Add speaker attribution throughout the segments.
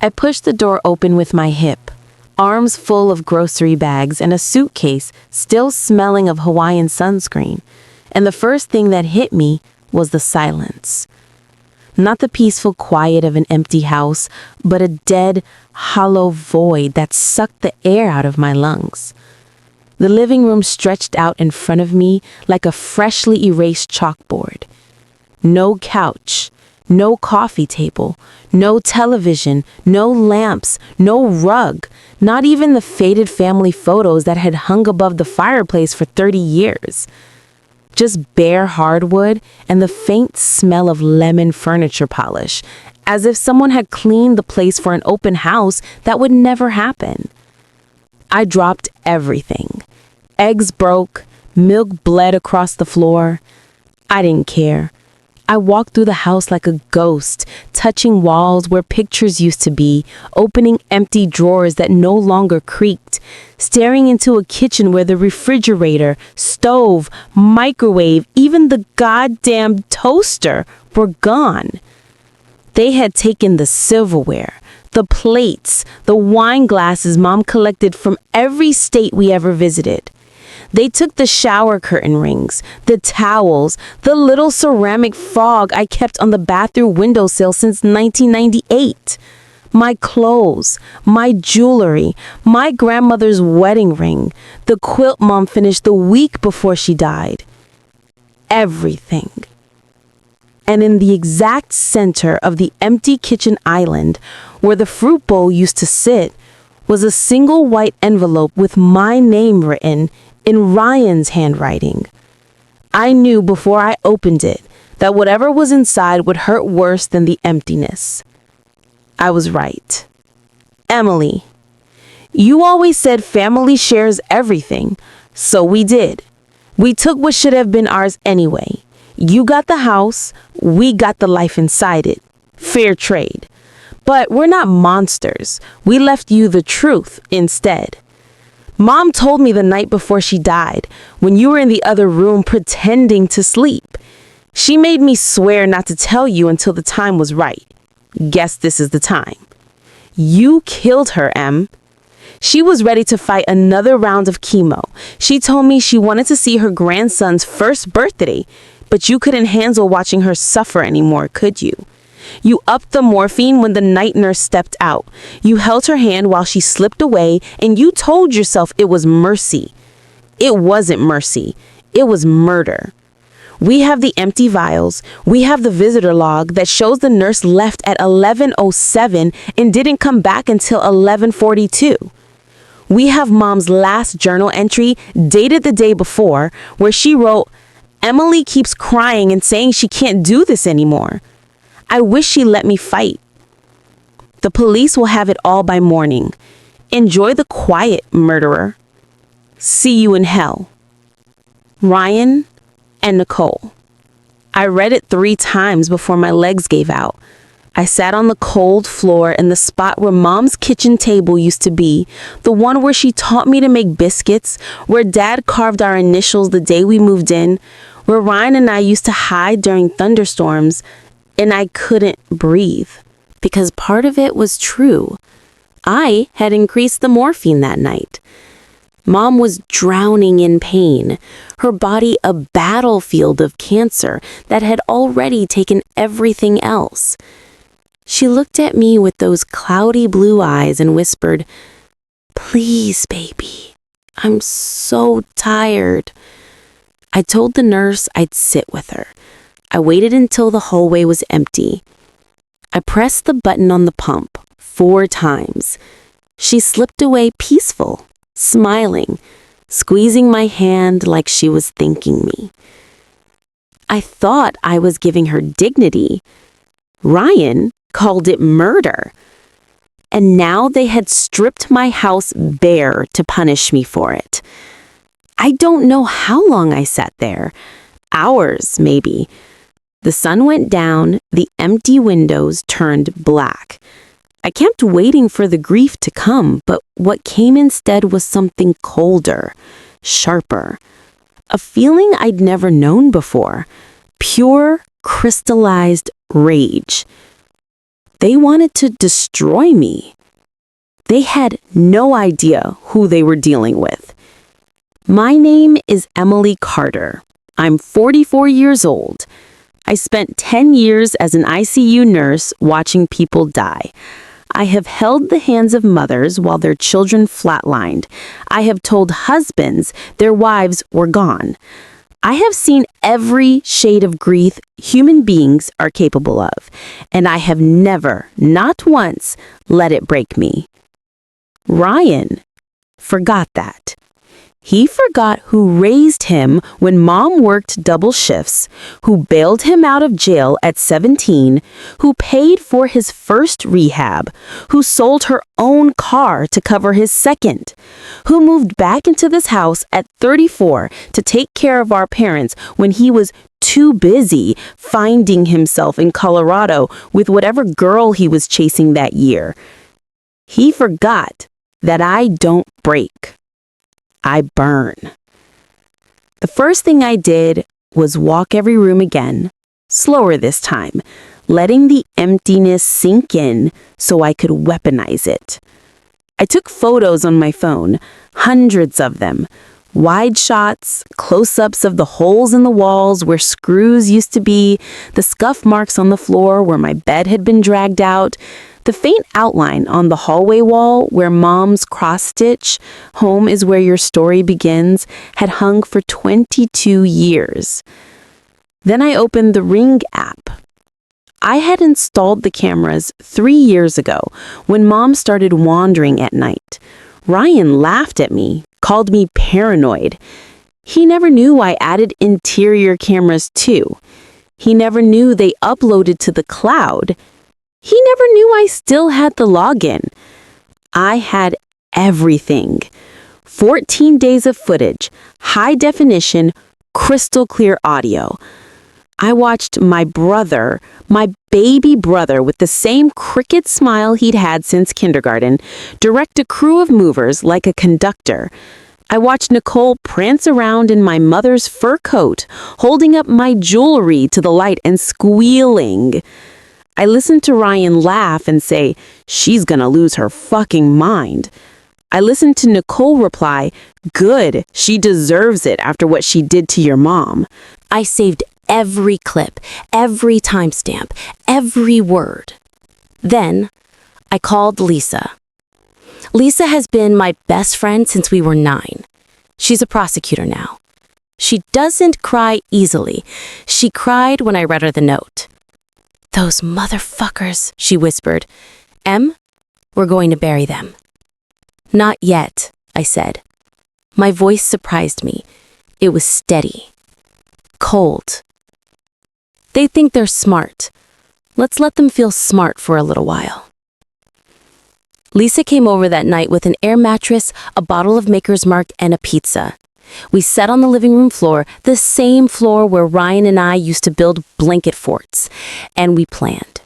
Speaker 1: I pushed the door open with my hip, arms full of grocery bags and a suitcase still smelling of Hawaiian sunscreen, and the first thing that hit me was the silence. Not the peaceful quiet of an empty house, but a dead, hollow void that sucked the air out of my lungs. The living room stretched out in front of me like a freshly erased chalkboard. No couch, no coffee table, no television, no lamps, no rug, not even the faded family photos that had hung above the fireplace for 30 years. Just bare hardwood and the faint smell of lemon furniture polish, as if someone had cleaned the place for an open house that would never happen. I dropped everything. Eggs broke, milk bled across the floor. I didn't care. I walked through the house like a ghost, touching walls where pictures used to be, opening empty drawers that no longer creaked, staring into a kitchen where the refrigerator, stove, microwave, even the goddamn toaster were gone. They had taken the silverware, the plates, the wine glasses Mom collected from every state we ever visited. They took the shower curtain rings, the towels, the little ceramic frog I kept on the bathroom windowsill since 1998. My clothes, my jewelry, my grandmother's wedding ring, the quilt Mom finished the week before she died. Everything. And in the exact center of the empty kitchen island, where the fruit bowl used to sit, was a single white envelope with my name written in Ryan's handwriting. I knew before I opened it that whatever was inside would hurt worse than the emptiness. I was right. Emily, you always said family shares everything, so we did. We took what should have been ours anyway. You got the house, we got the life inside it. Fair trade. But we're not monsters. We left you the truth instead. Mom told me the night before she died, when you were in the other room pretending to sleep. She made me swear not to tell you until the time was right. Guess this is the time. You killed her, Em. She was ready to fight another round of chemo. She told me she wanted to see her grandson's first birthday, but you couldn't handle watching her suffer anymore, could you? You upped the morphine when the night nurse stepped out. You held her hand while she slipped away, and you told yourself it was mercy. It wasn't mercy. It was murder. We have the empty vials. We have the visitor log that shows the nurse left at 11:07 and didn't come back until 11:42. We have Mom's last journal entry, dated the day before, where she wrote, "Emily keeps crying and saying she can't do this anymore. I wish she let me fight." The police will have it all by morning. Enjoy the quiet, murderer. See you in hell. Ryan and Nicole. I read it 3 times before my legs gave out. I sat on the cold floor in the spot where Mom's kitchen table used to be, the one where she taught me to make biscuits, where Dad carved our initials the day we moved in, where Ryan and I used to hide during thunderstorms, and I couldn't breathe. Because part of it was true. I had increased the morphine that night. Mom was drowning in pain, her body a battlefield of cancer that had already taken everything else. She looked at me with those cloudy blue eyes and whispered, "Please, baby, I'm so tired." I told the nurse I'd sit with her. I waited until the hallway was empty. I pressed the button on the pump 4 times. She slipped away peaceful, smiling, squeezing my hand like she was thanking me. I thought I was giving her dignity. Ryan called it murder. And now they had stripped my house bare to punish me for it. I don't know how long I sat there. Hours, maybe. The sun went down, the empty windows turned black. I kept waiting for the grief to come, but what came instead was something colder, sharper. A feeling I'd never known before. Pure, crystallized rage. They wanted to destroy me. They had no idea who they were dealing with. My name is Emily Carter. I'm 44 years old. I spent 10 years as an ICU nurse watching people die. I have held the hands of mothers while their children flatlined. I have told husbands their wives were gone. I have seen every shade of grief human beings are capable of, and I have never, not once, let it break me. Ryan forgot that. He forgot who raised him when mom worked double shifts, who bailed him out of jail at 17, who paid for his first rehab, who sold her own car to cover his second, who moved back into this house at 34 to take care of our parents when he was too busy finding himself in Colorado with whatever girl he was chasing that year. He forgot that I don't break. I burn. The first thing I did was walk every room again, slower this time, letting the emptiness sink in so I could weaponize it. I took photos on my phone, hundreds of them, wide shots, close-ups of the holes in the walls where screws used to be, the scuff marks on the floor where my bed had been dragged out, the faint outline on the hallway wall where mom's cross-stitch, "Home is where your story begins," had hung for 22 years. Then I opened the Ring app. I had installed the cameras 3 years ago when mom started wandering at night. Ryan laughed at me, called me paranoid. He never knew I added interior cameras too. He never knew they uploaded to the cloud. He never knew I still had the login. I had everything. 14 days of footage, high definition, crystal clear audio. I watched my brother, my baby brother with the same crooked smile he'd had since kindergarten, direct a crew of movers like a conductor. I watched Nicole prance around in my mother's fur coat, holding up my jewelry to the light and squealing. I listened to Ryan laugh and say, "She's gonna lose her fucking mind." I listened to Nicole reply, "Good, she deserves it after what she did to your mom." I saved every clip, every timestamp, every word. Then I called Lisa. Lisa has been my best friend since we were 9. She's a prosecutor now. She doesn't cry easily. She cried when I read her the note. "Those motherfuckers," she whispered. "Em, we're going to bury them." "Not yet," I said. My voice surprised me. It was steady. Cold. They think they're smart. Let's let them feel smart for a little while. Lisa came over that night with an air mattress, a bottle of Maker's Mark, and a pizza. We sat on the living room floor, the same floor where Ryan and I used to build blanket forts, and we planned.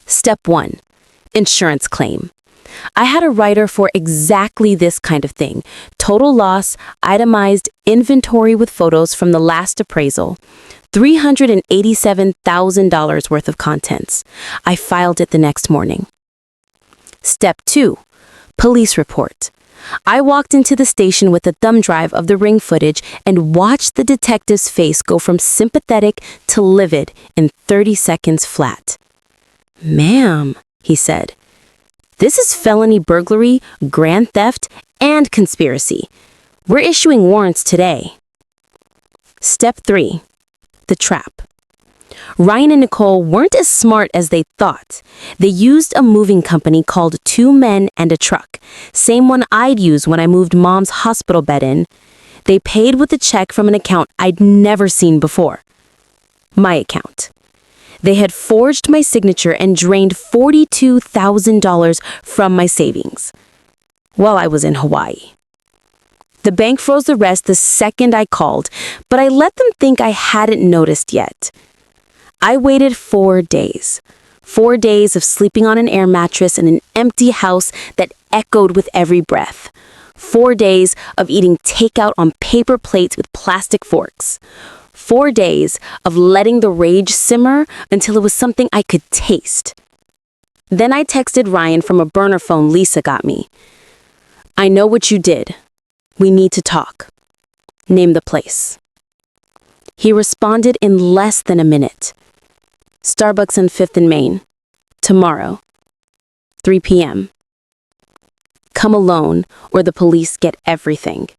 Speaker 1: Step 1, insurance claim. I had a writer for exactly this kind of thing. Total loss, itemized inventory with photos from the last appraisal. $387,000 worth of contents. I filed it the next morning. Step 2, police report. I walked into the station with a thumb drive of the Ring footage and watched the detective's face go from sympathetic to livid in 30 seconds flat. "Ma'am," he said, "this is felony burglary, grand theft, and conspiracy. We're issuing warrants today." Step 3, the trap. Ryan and Nicole weren't as smart as they thought. They used a moving company called 2 Men and a Truck, same one I'd used when I moved mom's hospital bed in. They paid with a check from an account I'd never seen before. My account. They had forged my signature and drained $42,000 from my savings while I was in Hawaii. The bank froze the rest the second I called, but I let them think I hadn't noticed yet. I waited 4 days. 4 days of sleeping on an air mattress in an empty house that echoed with every breath. 4 days of eating takeout on paper plates with plastic forks. 4 days of letting the rage simmer until it was something I could taste. Then I texted Ryan from a burner phone Lisa got me. I know what you did. We need to talk. Name the place. He responded in less than a minute. Starbucks on 5th and Main. Tomorrow. 3 p.m. Come alone or the police get everything.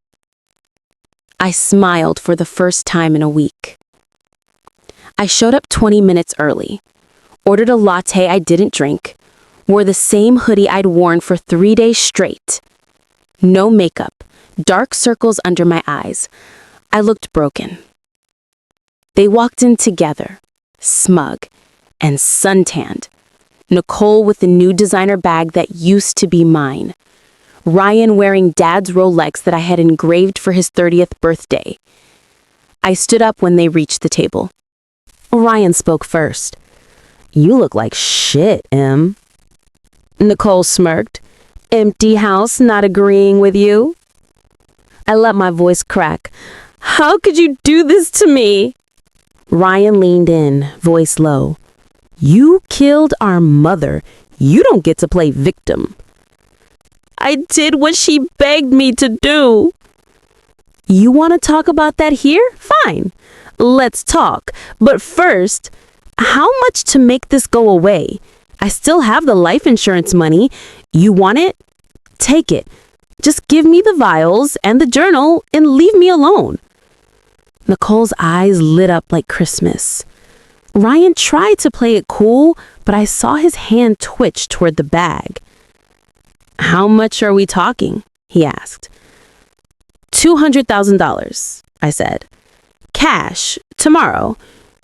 Speaker 1: I smiled for the first time in a week. I showed up 20 minutes early, ordered a latte I didn't drink, wore the same hoodie I'd worn for 3 days straight. No makeup, dark circles under my eyes. I looked broken. They walked in together, smug and suntanned. Nicole with the new designer bag that used to be mine. Ryan wearing Dad's Rolex that I had engraved for his 30th birthday. I stood up when they reached the table. Ryan spoke first. You look like shit, Em. Nicole smirked. Empty house not agreeing with you? I let my voice crack. How could you do this to me? Ryan leaned in, voice low. You killed our mother. You don't get to play victim. I did what she begged me to do. You want to talk about that here? Fine. Let's talk. But first, how much to make this go away? I still have the life insurance money. You want it? Take it. Just give me the vials and the journal and leave me alone. Nicole's eyes lit up like Christmas. Ryan tried to play it cool, but I saw his hand twitch toward the bag. How much are we talking? He asked. $200,000, I said. Cash, tomorrow.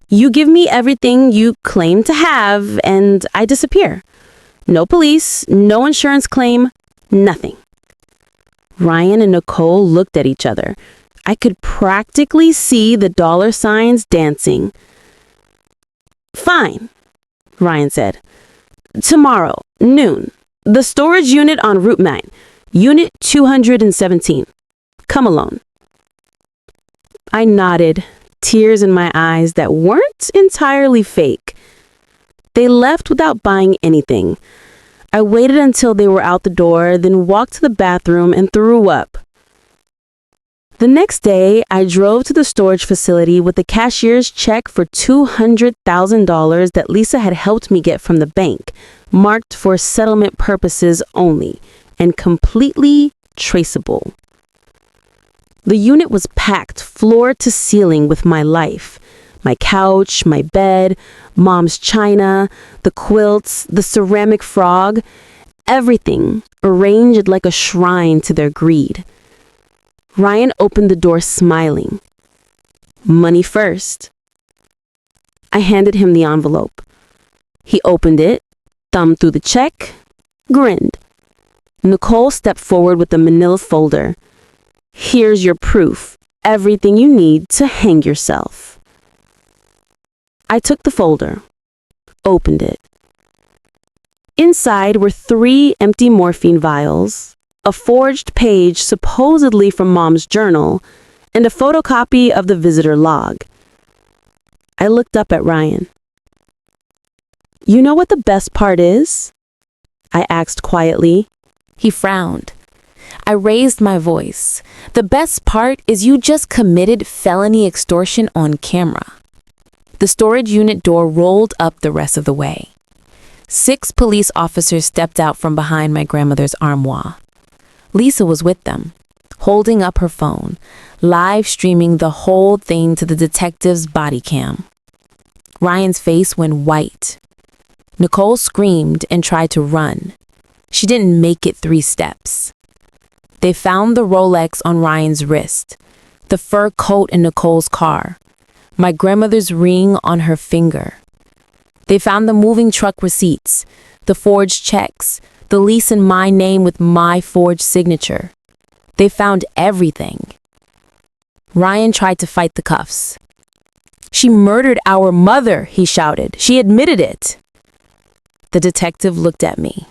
Speaker 1: You give me everything you claim to have, and I disappear. No police, no insurance claim, nothing. Ryan and Nicole looked at each other. I could practically see the dollar signs dancing. Fine, Ryan said. Tomorrow, noon. The storage unit on Route 9. Unit 217. Come alone. I nodded, tears in my eyes that weren't entirely fake. They left without buying anything. I waited until they were out the door, then walked to the bathroom and threw up. The next day, I drove to the storage facility with the cashier's check for $200,000 that Lisa had helped me get from the bank, marked for settlement purposes only, and completely traceable. The unit was packed floor to ceiling with my life. My couch, my bed, Mom's china, the quilts, the ceramic frog, everything arranged like a shrine to their greed. Ryan opened the door smiling. Money first. I handed him the envelope. He opened it, thumbed through the check, grinned. Nicole stepped forward with the manila folder. Here's your proof. Everything you need to hang yourself. I took the folder, opened it. Inside were 3 empty morphine vials, a forged page supposedly from Mom's journal, and a photocopy of the visitor log. I looked up at Ryan. You know what the best part is? I asked quietly.
Speaker 2: He frowned. I raised my voice. The best part is you just committed felony extortion on camera. The storage unit door rolled up the rest of the way. 6 police officers stepped out from behind my grandmother's armoire. Lisa was with them, holding up her phone, live streaming the whole thing to the detective's body cam. Ryan's face went white. Nicole screamed and tried to run. She didn't make it 3 steps. They found the Rolex on Ryan's wrist, the fur coat in Nicole's car, my grandmother's ring on her finger. They found the moving truck receipts, the forged checks, the lease in my name with my forged signature. They found everything. Ryan tried to fight the cuffs. She murdered our mother, he shouted. She admitted it. The detective looked at me.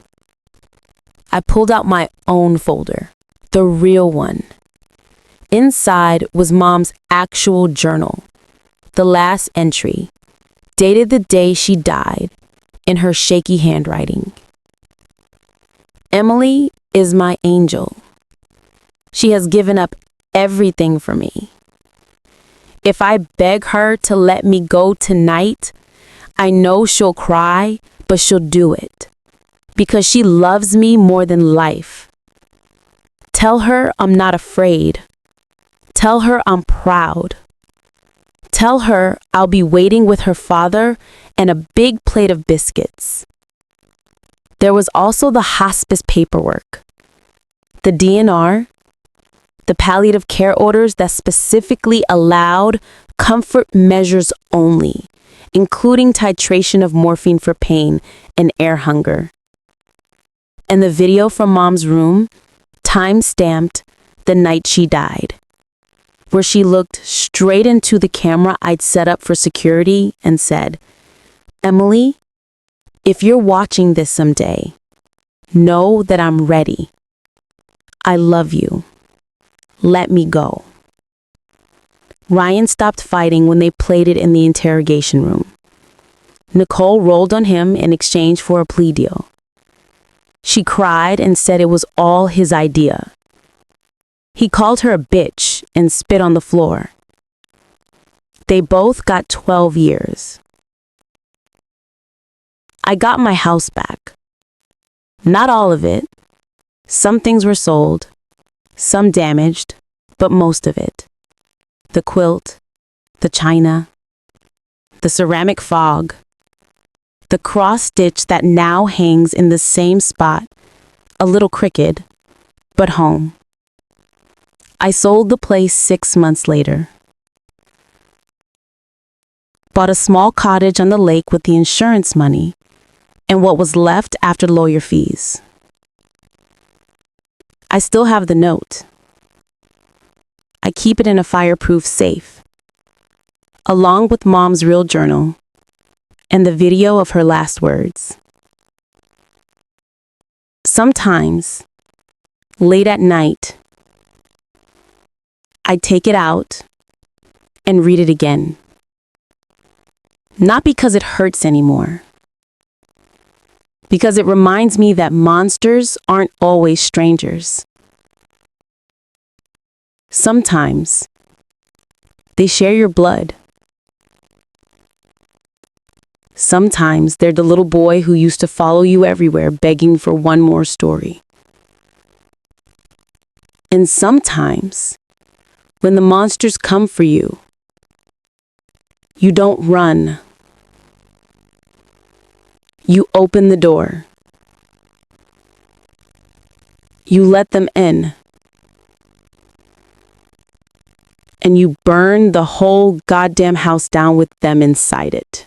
Speaker 2: I pulled out my own folder, the real one. Inside was Mom's actual journal, the last entry, dated the day she died, in her shaky handwriting.
Speaker 1: Emily is my angel. She has given up everything for me. If I beg her to let me go tonight, I know she'll cry, but she'll do it. Because she loves me more than life. Tell her I'm not afraid. Tell her I'm proud. Tell her I'll be waiting with her father and a big plate of biscuits. There was also the hospice paperwork, the DNR, the palliative care orders that specifically allowed comfort measures only, including titration of morphine for pain and air hunger. And the video from Mom's room, time-stamped the night she died, where she looked straight into the camera I'd set up for security and said, "Emily, if you're watching this someday, know that I'm ready. I love you. Let me go." Ryan stopped fighting when they played it in the interrogation room. Nicole rolled on him in exchange for a plea deal. She cried and said it was all his idea. He called her a bitch and spit on the floor. They both got 12 years. I got my house back. Not all of it. Some things were sold, some damaged, but most of it. The quilt, the china, the ceramic fog, the cross stitch that now hangs in the same spot, a little crooked, but home. I sold the place 6 months later. Bought a small cottage on the lake with the insurance money and what was left after lawyer fees. I still have the note. I keep it in a fireproof safe, along with Mom's real journal and the video of her last words. Sometimes, late at night, I take it out and read it again. Not because it hurts anymore, because it reminds me that monsters aren't always strangers. Sometimes, they share your blood. Sometimes they're the little boy who used to follow you everywhere begging for one more story. And sometimes, when the monsters come for you, you don't run. You open the door. You let them in. And you burn the whole goddamn house down with them inside it.